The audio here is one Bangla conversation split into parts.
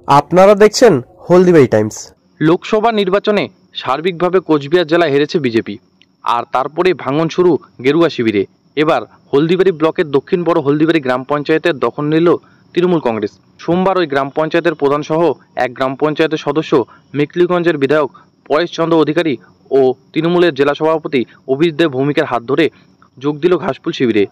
আপনারা দেখছেন হলদিবাড়ি টাইমস। লোকসভা নির্বাচনে সার্বিকভাবে কোচবিহার জেলায় হেরেছে বিজেপি, আর তারপরে ভাঙন শুরু গেরুয়া শিবিরে। এবার হলদিবাড়ি ব্লকের দক্ষিণ বড় হলদিবাড়ি গ্রাম পঞ্চায়েতের দখল নিল তৃণমূল কংগ্রেস। সোমবার ওই গ্রাম পঞ্চায়েতের প্রধান সহ এক গ্রাম পঞ্চায়েতের সদস্য, মেখলিগঞ্জের বিধায়ক পরেশচন্দ্র অধিকারী ও তৃণমূলের জেলা সভাপতি অভিজিৎ ভৌমিকের হাত ধরে যোগ দিল ঘাসফুল শিবিরে।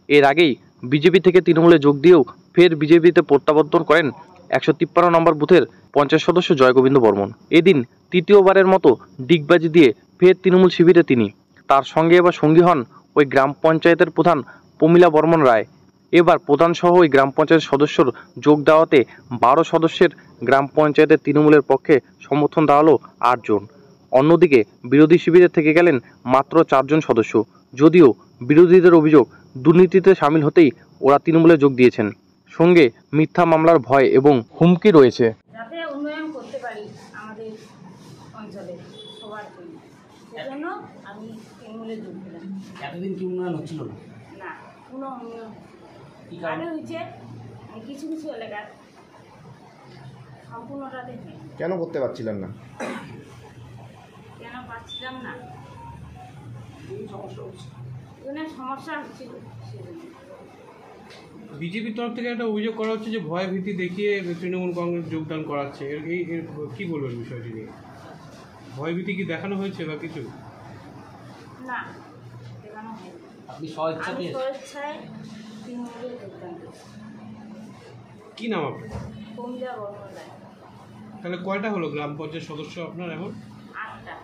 এর আগেই বিজেপি থেকে তৃণমূলে যোগ দিয়েও ফের বিজেপিতে প্রত্যাবর্তন করেন 153 নম্বর বুথের পঞ্চায়েত সদস্য জয়গোবিন্দ বর্মন। এদিন তৃতীয়বারের মতো ডিগবাজি দিয়ে ফের তৃণমূল শিবিরে তিনি। তার সঙ্গে এবার সঙ্গী হন ওই গ্রাম পঞ্চায়েতের প্রধান প্রমীলা বর্মন রায়। এবার প্রধান সহ ওই গ্রাম পঞ্চায়েত সদস্যর যোগ দেওয়াতে 12 সদস্যের গ্রাম পঞ্চায়েতের তৃণমূলের পক্ষে সমর্থন দাঁড়ালো 8 জন। অন্যদিকে বিরোধী শিবিরে থেকে গেলেন মাত্র 4 জন সদস্য, যদিও বিরোধীদের অভিযোগ দুর্নীতিতে সামিল হতেই ওরা তৃণমূলে যোগ দিয়েছেন। সঙ্গে মিথ্যা মামলার ভয় এবং হুমকি রয়েছে। যাতে উন্নয়ন করতে পারি আমাদের অঞ্চলে সবার জন্য, সেজন্য আমি তৃণমূলে যোগ দিলাম। এতদিন কি উন্নয়ন হচ্ছিল না? না, কোনো উন্নয়ন আগে হয়েছে কিছু কিছু এলাকার, সম্পূর্ণটাতে হয়নি। কেন করতে পারছিলেন না? কেন পাচ্ছিলাম না, সমস্যা হচ্ছিল সেজন্য। বিজেপির তরফ থেকে একটা অভিযোগ করা হচ্ছে যে ভয় ভীতি দেখিয়ে তৃণমূল কংগ্রেস যোগদান করাচ্ছে, এর কি বলবেন বিষয়টি নিয়ে? ভয় ভীতি কি দেখানো হয়েছে বা কিছু? না, দেখানো হয়নি। আপনি স্বেচ্ছায় তৃণমূলে যোগদান করেছি। কি নাম আপনার? প্রমীলা বর্মন রায়। তাহলে কয়টা হলো গ্রাম পঞ্চায়েত সদস্য আপনার এখন? 8টা।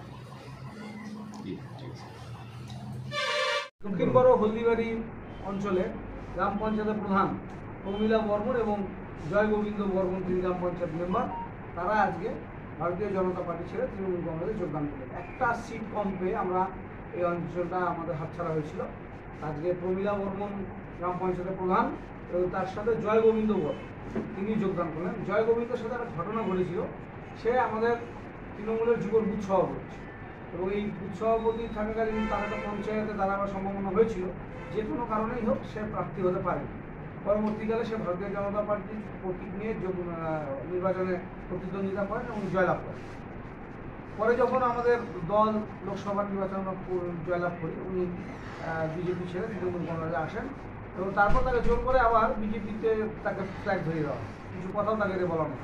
দক্ষিণ বড় হলদিবাড়ি অঞ্চলে গ্রাম পঞ্চায়েতের প্রধান প্রমীলা বর্মন এবং জয়গোবিন্দ বর্মন, তিনি গ্রাম পঞ্চায়েত মেম্বার, তারা আজকে ভারতীয় জনতা পার্টি ছেড়ে তৃণমূল কংগ্রেসে যোগদান করলেন। একটা সিট কম পেয়ে আমরা এই অঞ্চলটা আমাদের হাতছাড়া হয়েছিল। আজকে প্রমীলা বর্মন গ্রাম পঞ্চায়েতের প্রধান এবং তার সাথে জয়গোবিন্দ বর্মন তিনি যোগদান করলেন। জয়গোবিন্দের সাথে একটা ঘটনা ঘটেছিল, সে আমাদের তৃণমূলের যুব বুথ সভাপতি এবং এই বুথ সভাপতি থাকাকালীন তার একটা পঞ্চায়েতে দাঁড়াবার সম্ভাবনা হয়েছিল। যে কোনো কারণেই হোক সে প্রার্থী হতে পারেনি। পরবর্তীকালে সে ভারতীয় জনতা পার্টির প্রতীক নিয়ে নির্বাচনে প্রতিদ্বন্দ্বিতা করেন এবং জয়লাভ করেন। পরে যখন আমাদের দল লোকসভা নির্বাচন জয়লাভ করি, উনি বিজেপি ছেড়ে তৃণমূল কংগ্রেসে আসেন এবং তারপর তাকে জোর করে আবার বিজেপিতে তাকে ফ্ল্যাগ ধরিয়ে দেওয়া, কিছু কথাও তাকে বলা নয়।